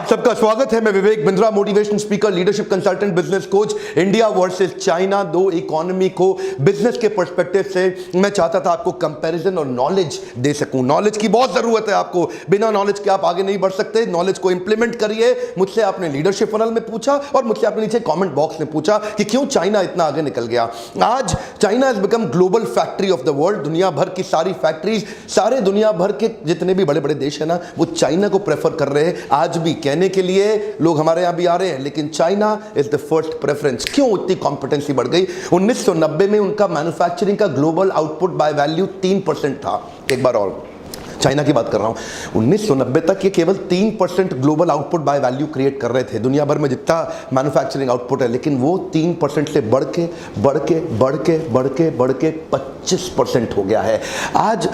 आप सबका स्वागत है। मैं Vivek Bindra, motivation speaker, leadership consultant, business coach. India versus China, दो इकोनॉमी को बिजनेस के पर्सपेक्टिव से मैं चाहता था आपको कंपैरिजन और नॉलेज दे सकूं। नॉलेज की बहुत जरूरत है आपको, बिना नॉलेज के आप आगे नहीं बढ़ सकते। नॉलेज को इंप्लीमेंट करिए। मुझसे आपने लीडरशिप फनल में पूछा और मुझसे आपने नीचे कमेंट बॉक्स में पूछा कि क्यों चाइना इतना आगे निकल गया। आज China has become global factory of the world. दुनिया भर की सारी फैक्ट्रीज, सारे दुनिया भर के जितने भी बड़े बड़े देश है ना, वो चाइना को प्रेफर कर रहे हैं। आज भी कहने के लिए लोग हमारे यहां भी आ रहे हैं, लेकिन China is the first preference. क्यों इतनी कॉम्पिटेंसी बढ़ गई? 1990 में उनका मैन्युफैक्चरिंग का ग्लोबल आउटपुट बाय वैल्यू 3% था। एक बार और चाइना की बात कर रहा हूं। 1990 तक ये केवल 3% global output by value create कर रहे थे, दुनिया भर में जितना मैन्युफैक्चरिंग आउटपुट है। लेकिन वो 3% से बढ़ के 25% हो गया है। आज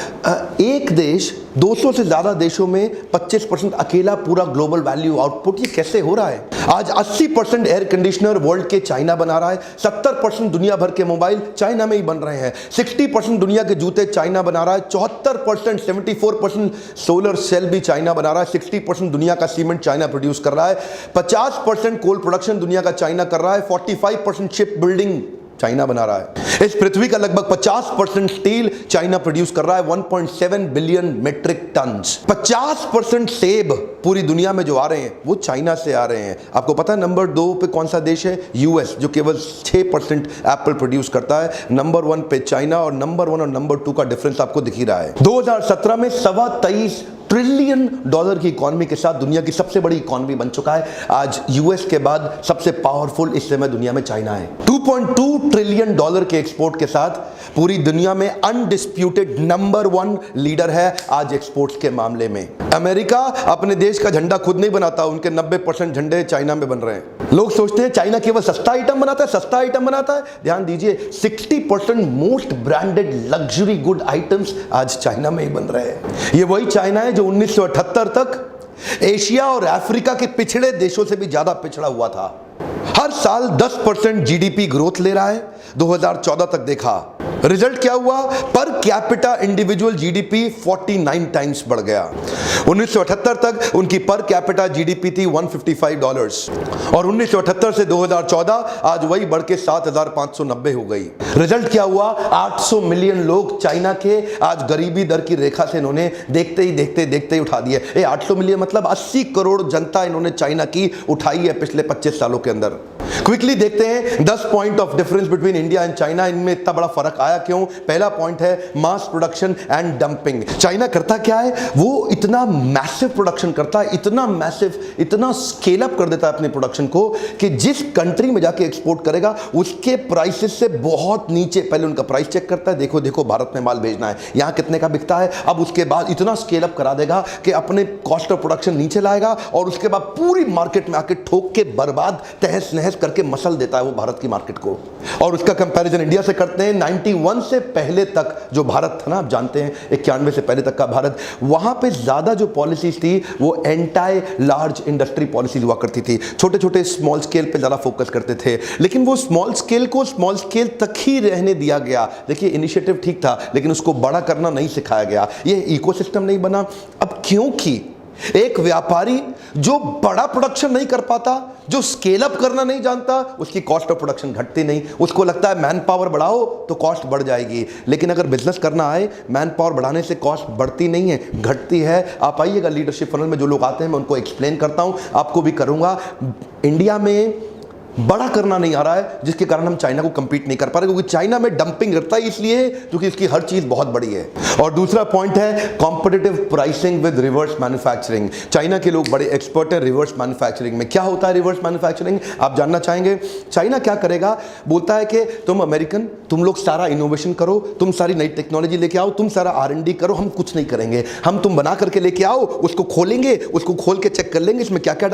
एक देश 200 से ज्यादा देशों में 25% अकेला पूरा ग्लोबल वैल्यू आउटपुट, ये कैसे हो रहा है? आज 80% एयर कंडीशनर वर्ल्ड के चाइना बना रहा है। 70% दुनिया भर के मोबाइल चाइना में ही बन रहे हैं। 60% दुनिया के जूते चाइना बना रहा है। 74% सोलर सेल भी चाइना बना रहा है। 60% दुनिया का सीमेंट चाइना प्रोड्यूस कर रहा है। 50% कोल प्रोडक्शन दुनिया का चाइना कर रहा है। 45% शिप बिल्डिंग चाइना बना रहा है। इस पृथ्वी का लगभग 50% स्टील चाइना प्रोड्यूस कर रहा है। 1.7 बिलियन मेट्रिक टन। 50% सेब पूरी दुनिया में जो आ रहे हैं वो चाइना से आ रहे हैं। आपको पता है नंबर 2 पे कौन सा देश है? यूएस, जो केवल 6% एप्पल प्रोड्यूस करता है। नंबर 1 पे चाइना, और नंबर 1 और नंबर 2 का डिफरेंस आपको दिख ही रहा है। 2017 में $23 ट्रिलियन की इकोनॉमी के साथ दुनिया की सबसे बड़ी इकोनॉमी बन चुका है। आज यूएस के बाद सबसे पावरफुल इस समय दुनिया में चाइना है। $2.2 ट्रिलियन के एक्सपोर्ट के साथ पूरी दुनिया में अनडिस्प्यूटेड नंबर 1 लीडर है आज एक्सपोर्ट्स के मामले में। अमेरिका अपने देश का झंडा खुद नहीं बनाता, उनके 90% झंडे चाइना में बन रहे हैं। लोग सोचते हैं चाइना केवल सस्ता आइटम बनाता है। ध्यान दीजिए, 60% most branded luxury good items आज चाइना में ही बन रहे हैं। ये वही चाइना है जो 1978 तक एशिया और अफ्रीका के पिछड़े देशों से भी ज्यादा पिछड़ा हुआ था। हर साल 10% जीडीपी ग्रोथ ले रहा है। 2014 तक देखा, रिजल्ट क्या हुआ? Per capita individual GDP 49 times बढ़ गया। 1978 तक उनकी पर कैपिटा जीडीपी थी $155, और 1978 से 2014 आज वही बढ़ के 7,590 हो गई। रिजल्ट क्या हुआ? 800 मिलियन लोग चाइना के आज गरीबी दर की रेखा से इन्होंने देखते ही उठा दिए। 800 मिलियन मतलब 80 करोड़ जनता इन्होंने चाइना की उठाई है पिछले 25 सालों के अंदर। क्विकली देखते हैं 10 point of difference between India and China. इनमें इतना बड़ा फर्क आया क्यों? पहला पॉइंट है mass production and dumping. China करता क्या है? वो इतना मैसिव प्रोडक्शन करता है, इतना स्केल अप कर देता है अपने प्रोडक्शन को कि जिस कंट्री में जाके एक्सपोर्ट करेगा उसके प्राइसेस से बहुत नीचे पहले उनका प्राइस चेक करता है। देखो भारत में माल भेजना है, यहां कितने का बिकता है। अब उसके बाद इतना स्केल अप करा देगा कि अपने कॉस्ट ऑफ प्रोडक्शन नीचे लाएगा, और उसके बाद पूरी मार्केट में आके ठोक के बर्बाद तहस नहस करके मसल देता है वो भारत की मार्केट को। और उसका कंपैरिजन इंडिया से करते हैं। 91 से पहले तक जो भारत था ना, आप जानते हैं 91 से पहले तक का भारत, वहां पे ज्यादा जो पॉलिसीज थी वो एंटी लार्ज इंडस्ट्री पॉलिसीज हुआ करती थी। छोटे स्मॉल स्केल पे ज्यादा फोकस करते थे, लेकिन वो स्मॉल स्केल को स्मॉल स्केल तक ही रहने दिया गया। देखिए, इनिशिएटिव ठीक था, लेकिन उसको बड़ा करना नहीं सिखाया गया। ये इकोसिस्टम नहीं बना। अब क्योंकि एक व्यापारी जो बड़ा प्रोडक्शन नहीं कर पाता, जो स्केल अप करना नहीं जानता, उसकी कॉस्ट ऑफ प्रोडक्शन घटती नहीं। उसको लगता है मैन पावर बढ़ाओ तो कॉस्ट बढ़ जाएगी। लेकिन अगर बिजनेस करना आए, मैन पावर बढ़ाने से कॉस्ट बढ़ती नहीं है, घटती है। आप आइएगा लीडरशिप फनल में, जो लोग आते हैं मैं उनको एक्सप्लेन करता हूं, आपको भी करूंगा। इंडिया में बड़ा करना नहीं आ रहा है, जिसके कारण हम चाइना को कंपीट नहीं कर पा रहे, क्योंकि चाइना में डंपिंग करता है इसलिए क्योंकि इसकी हर चीज बहुत बड़ी है। और दूसरा पॉइंट है competitive pricing with reverse manufacturing. China के लोग बड़े एक्सपर्ट हैं रिवर्स मैन्युफैक्चरिंग में। क्या होता है रिवर्स मैन्युफैक्चरिंग? आप जानना चाहेंगे? चाइना क्या करेगा? बोलता है कि तुम अमेरिकन, तुम लोग सारा इनोवेशन करो, तुम सारी नई टेक्नोलॉजी लेके आओ, तुम सारा R&D करो, हम कुछ नहीं करेंगे। हम तुम बना करके लेके आओ, उसको खोलेंगे, उसको खोल के चेक कर लेंगे इसमें क्या क्या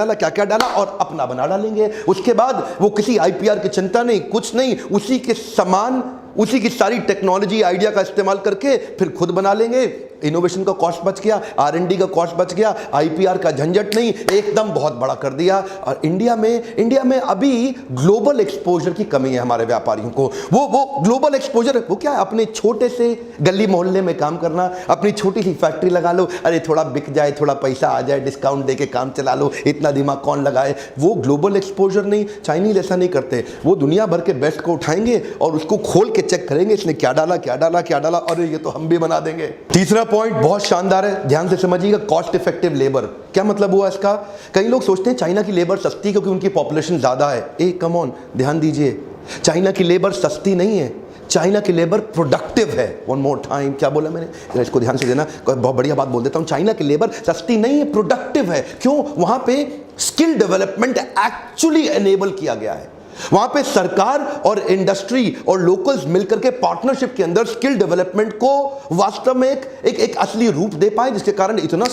डाला, और अपना बना डालेंगे। उसके बाद वो किसी IPR की चिंता नहीं, कुछ नहीं, उसी के समान उसी की सारी टेक्नोलॉजी आइडिया का इस्तेमाल करके फिर खुद बना लेंगे। इनोवेशन का कॉस्ट बच गया, R&D का कॉस्ट बच गया, IPR का झंझट नहीं, एकदम बहुत बड़ा कर दिया। और इंडिया में अभी ग्लोबल एक्सपोजर की कमी है हमारे व्यापारियों को। वो ग्लोबल एक्सपोजर वो क्या है, अपने छोटे से गली मोहल्ले में काम करना, अपनी छोटी सी फैक्ट्री लगा लो, अरे थोड़ा बिक जाए, थोड़ा पैसा आ जाए, डिस्काउंट देके काम चला लो, इतना दिमाग कौन लगाए। वो ग्लोबल एक्सपोजर नहीं। चाइनीज ऐसा नहीं करते, वो दुनिया भर के बेस्ट को उठाएंगे और उसको खोल के चेक करेंगे, इसने क्या डाला क्या डाला क्या डाला, अरे ये तो हम भी बना देंगे। तीसरा पॉइंट बहुत शानदार है, ध्यान से समझिएगा, कॉस्ट इफेक्टिव लेबर। क्या मतलब हुआ इसका? कई लोग सोचते हैं चाइना की लेबर सस्ती क्योंकि उनकी पॉपुलेशन ज्यादा है। ए कम ऑन, ध्यान दीजिए, चाइना की लेबर सस्ती नहीं है, चाइना की लेबर प्रोडक्टिव है। वन मोर टाइम, क्या बोला मैंने, इसको ध्यान से देना, बहुत बढ़िया बात बोल देता हूं। चाइना की लेबर सस्ती नहीं है, प्रोडक्टिव है। क्यों? वहां पे स्किल डेवलपमेंट एक्चुअली एनेबल किया गया है। वहां पे सरकार और इंडस्ट्री और लोकल्स मिलकर के पार्टनरशिप के अंदर स्किल डेवलपमेंट को वास्तव में एक असली रूप दे पाए, जिसके कारण इतना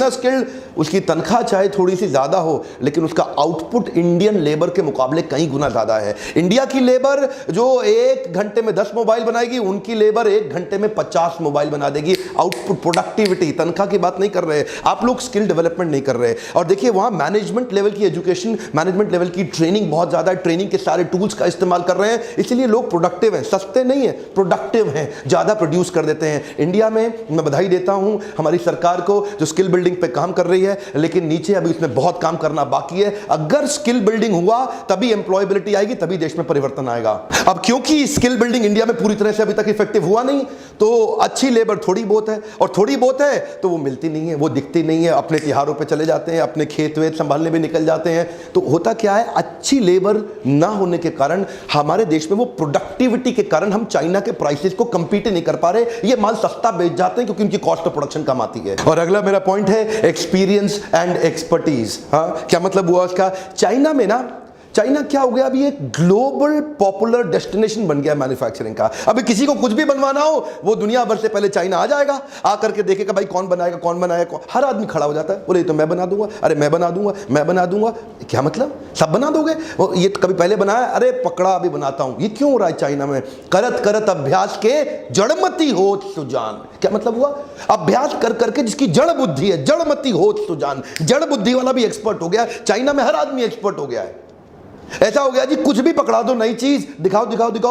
स्किल्ड उसकी तनख्वाह चाहे थोड़ी सी ज्यादा हो, लेकिन उसका आउटपुट इंडियन लेबर के मुकाबले कई गुना ज्यादा है। इंडिया की लेबर जो 1 घंटे में 10 मोबाइल बनाएगी, उनकी लेबर 1 घंटे में 50 मोबाइल बना देगी। आउटपुट, प्रोडक्टिविटी, तनख्वाह की बात नहीं कर रहे, आप लोग स्किल डेवलपमेंट नहीं कर रहे। और देखिए वहां मैनेजमेंट लेवल की एजुकेशन, मैनेजमेंट लेवल की ट्रेनिंग बहुत ज्यादा, ट्रेनिंग के सारे टूल्स का इस्तेमाल कर रहे हैं, इसलिए लोग प्रोडक्टिव हैं, सस्ते नहीं है, प्रोडक्टिव हैं, ज्यादा प्रोड्यूस कर देते हैं। इंडिया में मैं बधाई देता हूं हमारी सरकार को जो स्किल बिल्डिंग पे काम कर रही है, लेकिन नीचे अभी उसमें बहुत काम करना बाकी है। अगर स्किल बिल्डिंग हुआ तभी एम्प्लॉयबिलिटी आएगी, तभी देश में परिवर्तन आएगा। अब क्योंकि स्किल बिल्डिंग इंडिया में पूरी तरह से अभी तक इफेक्टिव हुआ नहीं, तो अच्छी लेबर थोड़ी बहुत है, और थोड़ी बहुत है तो वो मिलती नहीं है, वो दिखती नहीं है, अपने तिहारों पे चले जाते हैं, अपने खेत वेत संभालने में निकल जाते हैं। तो होता क्या है, अच्छी लेबर ना होने के कारण हमारे देश में वो प्रोडक्टिविटी के कारण हम चाइना के प्राइसेस को कंपीट नहीं कर पा रहे। ये माल सस्ता बेच जाते हैं क्योंकि उनकी कॉस्ट ऑफ प्रोडक्शन कम आती है। और अगला मेरा पॉइंट है एक्सपीरियंस एंड एक्सपर्टीज। हाँ, क्या मतलब हुआ उसका? चाइना क्या हो गया, अभी एक ग्लोबल पॉपुलर डेस्टिनेशन बन गया मैन्युफैक्चरिंग का। अभी किसी को कुछ भी बनवाना हो, वो दुनिया भर से पहले चाइना आ जाएगा, आकर के देखेगा भाई कौन बनाएगा, हर आदमी खड़ा हो जाता है, बोले तो मैं बना दूंगा, अरे मैं बना दूंगा। क्या मतलब, सब बना दोगे? ये कभी पहले बनाया, अरे पकड़ा अभी बनाता हूं। ये क्यों हो रहा है चाइना में? करत करत अभ्यास के जड़मती होत सुजान। क्या मतलब हुआ? अभ्यास कर करके जिसकी जड़ बुद्धि है, जड़मती होत सुजान, जड़ बुद्धि वाला भी एक्सपर्ट हो गया। चाइना में हर आदमी एक्सपर्ट हो गया है। ऐसा हो गया जी, कुछ भी पकड़ा दो, नई चीज दिखाओ,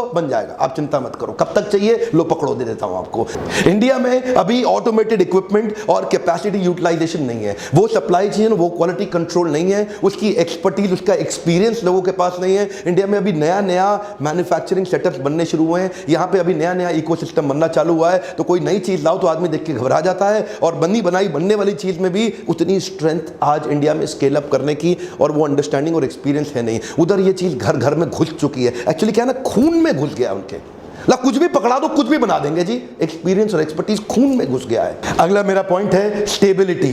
बन जाएगा, आप चिंता मत करो, कब तक चाहिए लो पकड़ो, दे देता हूं आपको। इंडिया में अभी ऑटोमेटेड इक्विपमेंट और कैपेसिटी यूटिलाइजेशन नहीं है, वो सप्लाई चेन, वो क्वालिटी कंट्रोल नहीं है, उसकी एक्सपर्टीज, उसका एक्सपीरियंस लोगों के पास नहीं है। इंडिया में अभी नया मैन्युफैक्चरिंग सेटअप्स बनने शुरू हुए हैं, यहाँ पे अभी नया इकोसिस्टम बनना चालू हुआ है। तो कोई नई चीज लाओ तो आदमी देख के घबरा जाता है, और बनने वाली चीज में भी उतनी स्ट्रेंथ आज इंडिया में स्केल अप करने की और वो अंडरस्टैंडिंग और एक्सपीरियंस है नहीं। उधर ये चीज घर घर में घुस चुकी है, एक्चुअली क्या है ना, खून में घुस गया उनके, कुछ भी पकड़ा दो कुछ भी बना देंगे जी। एक्सपीरियंस और एक्सपर्टीज खून में घुस गया है। अगला मेरा पॉइंट है स्टेबिलिटी।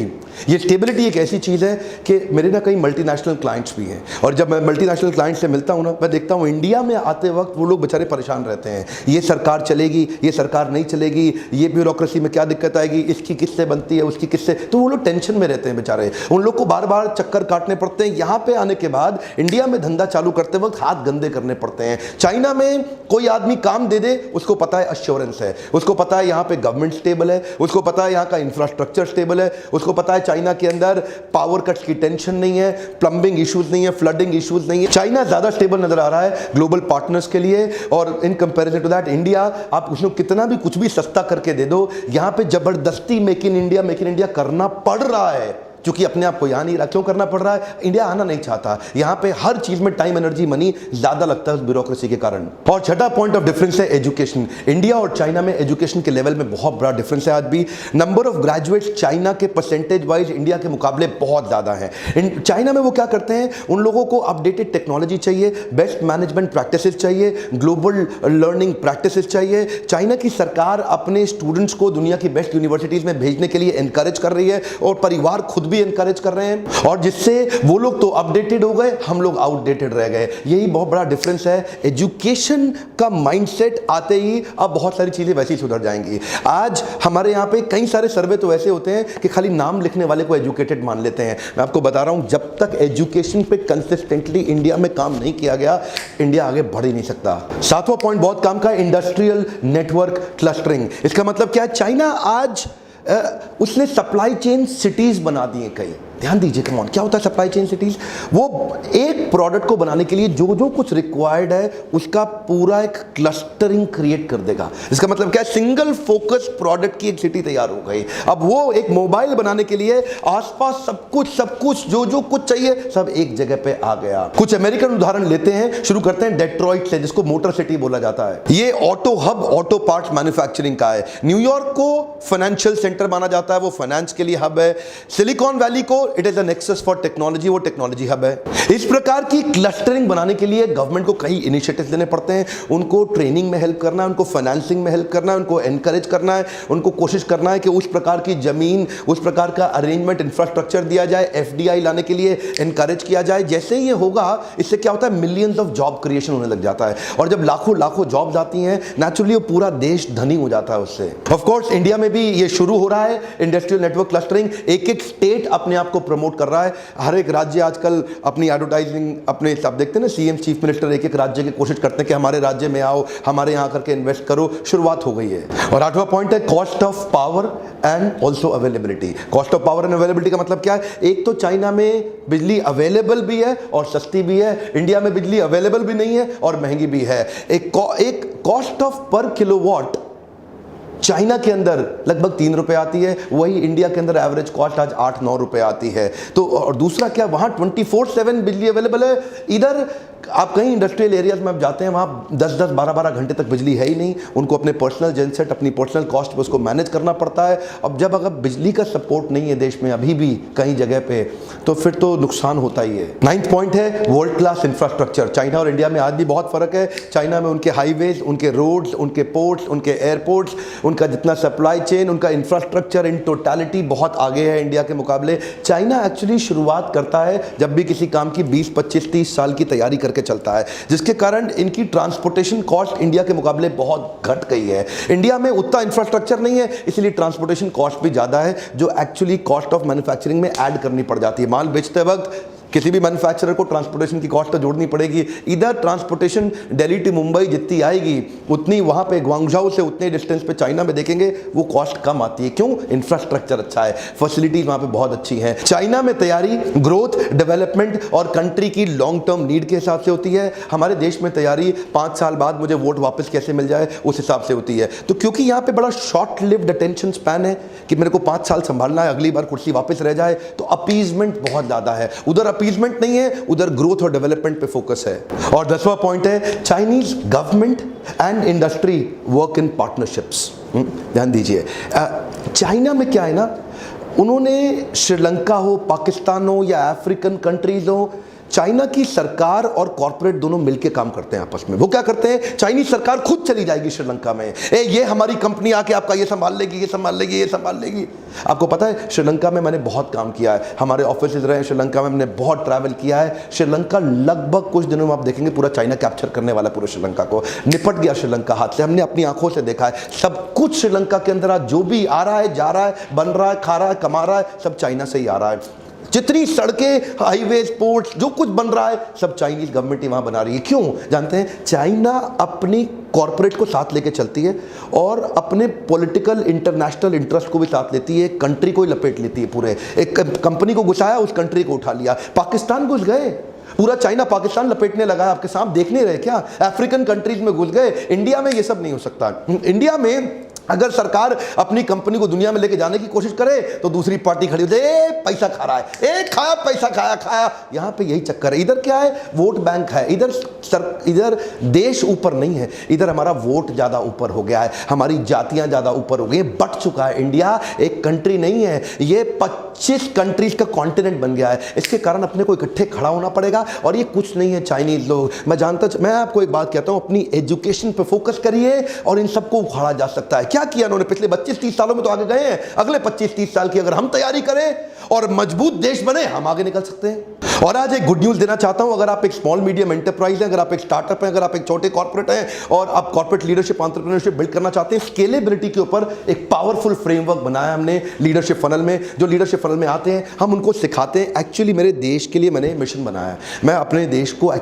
ये स्टेबिलिटी एक ऐसी चीज है कि मेरे ना कई मल्टीनेशनल क्लाइंट्स भी हैं, और जब मैं मल्टीनेशनल क्लाइंट से मिलता हूं ना, मैं देखता हूं इंडिया में आते वक्त वो लोग बेचारे परेशान रहते हैं। ये सरकार चलेगी, ये सरकार नहीं चलेगी, ये ब्यूरोक्रेसी में क्या दिक्कत आएगी, इसकी किससे बनती है, उसकी किससे, तो वो लोग टेंशन में रहते हैं बेचारे। उन लोग को बार बार चक्कर काटने पड़ते हैं। यहाँ पे आने के बाद इंडिया में धंधा चालू करते वक्त हाथ गंदे करने पड़ते हैं। चाइना में कोई आदमी काम दे दे, उसको पता है अश्योरेंस है, उसको पता है यहाँ पे गवर्नमेंट स्टेबल है, उसको पता है यहाँ का इंफ्रास्ट्रक्चर स्टेबल है, उसको पता है चाइना के अंदर पावर कट्स की टेंशन नहीं है, प्लम्बिंग इश्यूज नहीं है, फ्लडिंग इश्यूज नहीं है। चाइना ज्यादा स्टेबल नजर आ रहा है ग्लोबल पार्टनर्स के लिए, और in comparison to that India, आप उसको कितना भी कुछ भी सस्ता करके दे दो, यहाँ पे जबरदस्ती मेक इन इंडिया करना पड़ रहा है, क्योंकि अपने आप को यहाँ नहीं रहा। क्यों करना पड़ रहा है? इंडिया आना नहीं चाहता। यहाँ पे हर चीज में टाइम, एनर्जी, मनी ज्यादा लगता है ब्यूरोक्रेसी के कारण। और छठा पॉइंट ऑफ डिफरेंस है एजुकेशन। इंडिया और चाइना में एजुकेशन के लेवल में बहुत बड़ा डिफरेंस है। आज भी नंबर ऑफ ग्रेजुएट्स चाइना के परसेंटेज वाइज इंडिया के मुकाबले बहुत ज्यादा है। चाइना में वो क्या करते हैं, उन लोगों को अपडेटेड टेक्नोलॉजी चाहिए, बेस्ट मैनेजमेंट प्रैक्टिसेस चाहिए, ग्लोबल लर्निंग प्रैक्टिसेस चाहिए। चाइना की सरकार अपने स्टूडेंट्स को दुनिया की बेस्ट यूनिवर्सिटीज में भेजने के लिए एनकरेज कर रही है, और परिवार खुद भी भी एनकरेज कर रहे हैं, और जिससे वो लोग तो अपडेटेड हो गए, हम लोग आउटडेटेड रह गए। यही बहुत बड़ा डिफरेंस है। एजुकेशन का माइंडसेट आते ही अब बहुत सारी चीजें वैसी सुधर जाएंगी। आज हमारे यहाँ पे कई सारे सर्वे तो ऐसे होते हैं कि खाली नाम लिखने वाले को एजुकेटेड मान लेते हैं। मैं आपको बता रहा हूं, जब तक एजुकेशन पे कंसिस्टेंटली इंडिया में काम नहीं किया गया, इंडिया आगे बढ़ ही नहीं सकता। सातवां पॉइंट बहुत काम का, इंडस्ट्रियल नेटवर्क क्लस्टरिंग। इसका मतलब क्या है? चाइना आज उसने सप्लाई चेन सिटीज बना दी है कई। ध्यान दीजिए, कम ऑन, क्या होता है सप्लाई चेन सिटीज? वो एक प्रोडक्ट को बनाने के लिए जो जो कुछ रिक्वायर्ड है उसका पूरा एक क्लस्टरिंग क्रिएट कर देगा। इसका मतलब क्या है? सिंगल फोकस प्रोडक्ट की एक सिटी तैयार हो गई। अब वो एक मोबाइल बनाने के लिए आसपास सब कुछ जो जो कुछ चाहिए सब एक जगह पे आ गया। कुछ अमेरिकन उदाहरण लेते हैं, शुरू करते हैं डेट्रॉइट से, जिसको मोटर सिटी बोला जाता है। ये auto hub, auto parts manufacturing का है। न्यूयॉर्क को फाइनेंशियल सेंटर माना जाता है, वो फाइनेंस के लिए हब है। सिलिकॉन वैली को it is a nexus for technology, वो टेक्नोलॉजी हब है। इस प्रकार की क्लस्टरिंग बनाने के लिए गवर्नमेंट को कई इनिशिएटिव्स लेने पड़ते हैं। उनको ट्रेनिंग में हेल्प करना है, उनको फाइनेंसिंग में हेल्प करना है, उनको एनकरेज करना है, उनको कोशिश करना है कि उस प्रकार की जमीन, उस प्रकार का अरेंजमेंट, इंफ्रास्ट्रक्चर दिया जाए, एफडीआई लाने के लिए एनकरेज किया जाए। जैसे ही ये होगा, इससे क्या होता है? मिलियंस ऑफ जॉब क्रिएशन होने लग जाता है, और जब लाखों लाखों जॉब्स आती हैं, नेचुरली वो पूरा देश धनी हो जाता है उससे। ऑफ कोर्स इंडिया में भी ये शुरू हो रहा है, इंडस्ट्रियल नेटवर्क क्लस्टरिंग। एक एक स्टेट अपने आप को प्रमोट कर रहा है। हर एक राज्य आजकल अपनी एडवर्टाइजिंग, अपने सब देखते हैं ना, सीएम, चीफ मिनिस्टर एक एक राज्य की कोशिश करते हैं कि हमारे राज्य में आओ, हमारे यहां करके इन्वेस्ट करो। शुरुआत हो गई है। और आठवां पॉइंट है cost of power and also availability. Cost of power and availability का मतलब क्या है? एक तो चाइना में बिजली अवेलेबल भी है और सस्ती भी है, इंडिया में बिजली अवेलेबल भी नहीं है और महंगी भी है। एक कॉस्ट ऑफ पर किलोवाट चाइना के अंदर लगभग 3 रुपए आती है, वही इंडिया के अंदर एवरेज कॉस्ट आज 8-9 रुपए आती है। तो और दूसरा क्या, वहां 24/7 बिजली अवेलेबल है। इधर आप कहीं इंडस्ट्रियल एरियाज में आप जाते हैं, वहाँ 10-10, 12-12 घंटे तक बिजली है ही नहीं। उनको अपने पर्सनल जनसेट, अपनी पर्सनल कॉस्ट पे उसको मैनेज करना पड़ता है। अब जब अगर बिजली का सपोर्ट नहीं है देश में अभी भी कई जगह पे, तो फिर तो नुकसान होता ही है। 9th पॉइंट है वर्ल्ड क्लास इंफ्रास्ट्रक्चर। चाइना और इंडिया में आज भी बहुत फर्क है। चाइना में उनके हाईवेज, उनके रोड्स, उनके पोर्ट्स, उनके एयरपोर्ट्स, उनका जितना सप्लाई चेन, उनका इंफ्रास्ट्रक्चर इन टोटलिटी बहुत आगे है इंडिया के मुकाबले। चाइना एक्चुअली शुरुआत करता है जब भी किसी काम की 20, 25, 30 साल की तैयारी करके चलता है, जिसके कारण इनकी ट्रांसपोर्टेशन कॉस्ट इंडिया के मुकाबले बहुत घट गई है। इंडिया में उतना इंफ्रास्ट्रक्चर नहीं है, इसलिए ट्रांसपोर्टेशन कॉस्ट भी ज्यादा है, जो एक्चुअली कॉस्ट ऑफ मैन्युफैक्चरिंग में ऐड करनी पड़ जाती है। माल बेचते वक्त किसी भी मैन्युफैक्चरर को ट्रांसपोर्टेशन की कॉस्ट तो जोड़नी पड़ेगी। इधर ट्रांसपोर्टेशन दिल्ली टू मुंबई जितनी आएगी, उतनी वहां पे ग्वांगझाओ से उतने डिस्टेंस पे चाइना में देखेंगे वो कॉस्ट कम आती है। क्यों? इंफ्रास्ट्रक्चर अच्छा है, फैसिलिटीज वहां पे बहुत अच्छी हैं। चाइना में तैयारी ग्रोथ, डेवलपमेंट और कंट्री की लॉन्ग टर्म नीड के हिसाब से होती है। हमारे देश में तैयारी 5 साल बाद मुझे वोट वापस कैसे मिल जाए उस हिसाब से होती है। तो क्योंकि यहाँ पे बड़ा शॉर्ट लिव्ड अटेंशन स्पैन है कि मेरे को 5 साल संभालना है, अगली बार कुर्सी वापस रह जाए, तो अपीजमेंट बहुत ज्यादा है। उधर अपीजमेंट नहीं है, उधर ग्रोथ और डेवलपमेंट पे फोकस है। और 10वां पॉइंट है Chinese government and industry work in partnerships. ध्यान दीजिए, चाइना में क्या है ना, उन्होंने श्रीलंका हो, पाकिस्तान हो या अफ्रीकन कंट्रीज हो, चाइना की सरकार और कॉर्पोरेट दोनों मिलकर काम करते हैं आपस में। वो क्या करते हैं, चाइनीज सरकार खुद चली जाएगी श्रीलंका में, ये हमारी कंपनी आके आपका ये संभाल लेगी, ये संभाल लेगी, ये संभाल लेगी। आपको पता है श्रीलंका में मैंने बहुत काम किया है, हमारे ऑफिस रहे श्रीलंका में, मैंने बहुत ट्रैवल किया है। श्रीलंका लगभग कुछ दिनों में आप देखेंगे पूरा चाइना कैप्चर करने वाला, पूरे श्रीलंका को निपट गया श्रीलंका हाथ से। हमने अपनी आंखों से देखा है, सब कुछ श्रीलंका के अंदर आज जो भी आ रहा है, जा रहा है, बन रहा है, खा रहा है, कमा रहा है, सब चाइना से ही आ रहा है। जितनी सड़कें, हाईवेज, पोर्ट्स, जो कुछ बन रहा है सब चाइनीज गवर्नमेंट ही वहां बना रही है। क्यों? जानते हैं, चाइना अपनी कॉर्पोरेट को साथ लेके चलती है और अपने पॉलिटिकल इंटरनेशनल इंटरेस्ट को भी साथ लेती है, कंट्री को ही लपेट लेती है पूरे। एक कंपनी को घुसाया, उस कंट्री को उठा लिया। पाकिस्तान घुस गए, पूरा चाइना पाकिस्तान लपेटने लगा है, आपके सामने देख नहीं रहे क्या? अफ्रीकन कंट्रीज में घुस गए। इंडिया में ये सब नहीं हो सकता। इंडिया में अगर सरकार अपनी कंपनी को दुनिया में लेके जाने की कोशिश करे तो दूसरी पार्टी खड़ी हो जाए, पैसा खा रहा है, खाया पैसा, खाया। यहां पे यही चक्कर है। इधर क्या है, वोट बैंक है। इधर देश ऊपर नहीं है, इधर हमारा वोट ज्यादा ऊपर हो गया है, हमारी जातियां ज्यादा ऊपर हो गई, बट चुका है। इंडिया एक कंट्री नहीं है, ये 25 कंट्रीज का कॉन्टिनेंट बन गया है। इसके कारण अपने को इकट्ठे खड़ा होना पड़ेगा, और ये कुछ नहीं है चाइनीज लोग। मैं आपको एक बात कहता हूं, अपनी एजुकेशन पे फोकस करिए और इन सबको उखाड़ा जा सकता है। क्या किया उन्होंने पिछले 25-30 सालों में? तो आगे गए हैं। अगले 25-30 साल की अगर हम तैयारी करें और मजबूत देश बने, हम आगे निकल सकते हैं। और आज एक गुड न्यूज़ देना चाहता हूं, अगर आप एक स्मॉल मीडियम एंटरप्राइज हैं, अगर आप एक स्टार्टअप हैं, अगर आप एक छोटे कॉर्पोरेट हैं और आप कॉर्पोरेट लीडरशिप एंटरप्रेन्योरशिप बिल्ड करना चाहते हैं, स्केलेबिलिटी के ऊपर एक पावरफुल फ्रेमवर्क बनाया हमने लीडरशिप फनल में। जो लीडरशिप फनल में आते हैं हम उनको सिखाते हैं। एक्चुअली मेरे देश के लिए मैंने मिशन बनाया है। मैं अपने देश को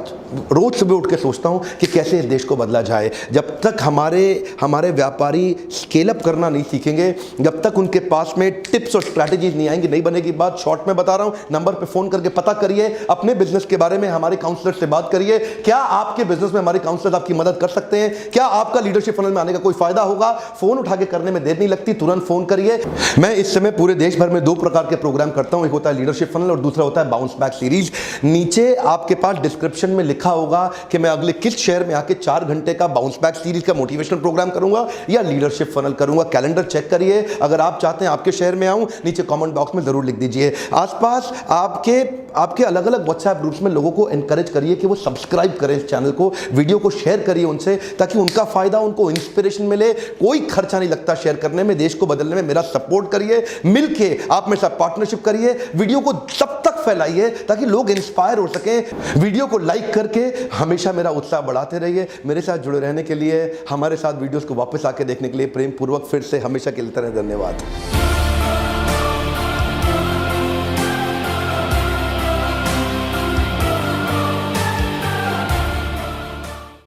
रोज सुबह उठ के सोचता हूं कि कैसे इस देश को बदला जाए। जब तक हमारे व्यापारी स्केल अप करना नहीं सीखेंगे, जब तक उनके पास में टिप्स और स्ट्रैटेजीज नहीं आएंगी, नहीं बनेगी बात। शॉर्ट में बता रहा हूं, नंबर पे फोन करके पता करिए अपने बिजनेस के बारे में, हमारे काउंसलर से बात करिए। क्या आपके बिजनेस में हमारे काउंसलर आपकी मदद कर सकते हैं? क्या आपका लीडरशिप फनल में आने का कोई फायदा होगा? फोन उठा के करने में देर नहीं लगती, तुरंत फोन करिए। मैं इस समय पूरे देश भर में 2 प्रकार के प्रोग्राम करता हूं, एक होता है लीडरशिप फनल और दूसरा होता है बाउंस बैक सीरीज। नीचे आपके पास डिस्क्रिप्शन में लिखा होगा कि मैं अगले किस शहर में आके 4 घंटे का बाउंस बैक सीरीज का मोटिवेशनल प्रोग्राम करूंगा या लीडरशिप फनल करूंगा। कैलेंडर चेक करिए, अगर आप चाहते हैं आपके शहर में आऊं, नीचे कमेंट बॉक्स में जरूर लिख दीजिए। आसपास आपके अलग अलग व्हाट्सएप ग्रुप्स में लोगों को एनकरेज करिए कि वो सब्सक्राइब करें इस चैनल को, वीडियो को शेयर करिए उनसे, ताकि उनका फायदा, उनको इंस्पिरेशन मिले। कोई खर्चा नहीं लगता शेयर करने में, देश को बदलने में मेरा सपोर्ट करिए। मिलके आप मेरे साथ पार्टनरशिप करिए, वीडियो को सब तक फैलाइए ताकि लोग इंस्पायर हो सकें। वीडियो को लाइक करके हमेशा मेरा उत्साह बढ़ाते रहिए। मेरे साथ जुड़े रहने के लिए, हमारे साथ वीडियोस को वापस आके देखने के लिए प्रेम पूर्वक फिर से हमेशा के लिए धन्यवाद।